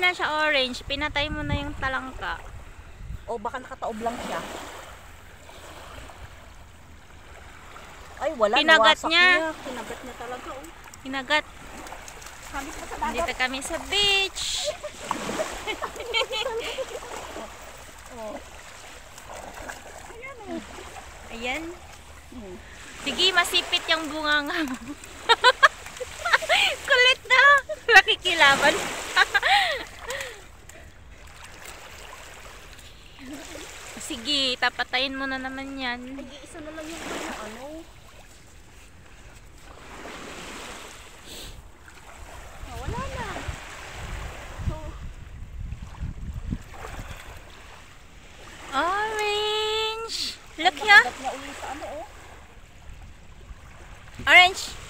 na siya orange. Pinatay mo na yung talangka. O baka nakataob lang siya. Ay, wala. Kinagat nawasak niya. Kinagat niya talaga, oh. Kinagat. Sabit pa sa dagat. Dito kami sa beach. Oh. Ayan. Sige, masipit yung bunganga mo. Kulit na. Nakikilaban. Sige, tapatayin mo na naman yan. Ay, isa na lang yung ano. Oh, wala na. So, Orange. Look here. nakagat niya ulit sa ano, oh. Orange.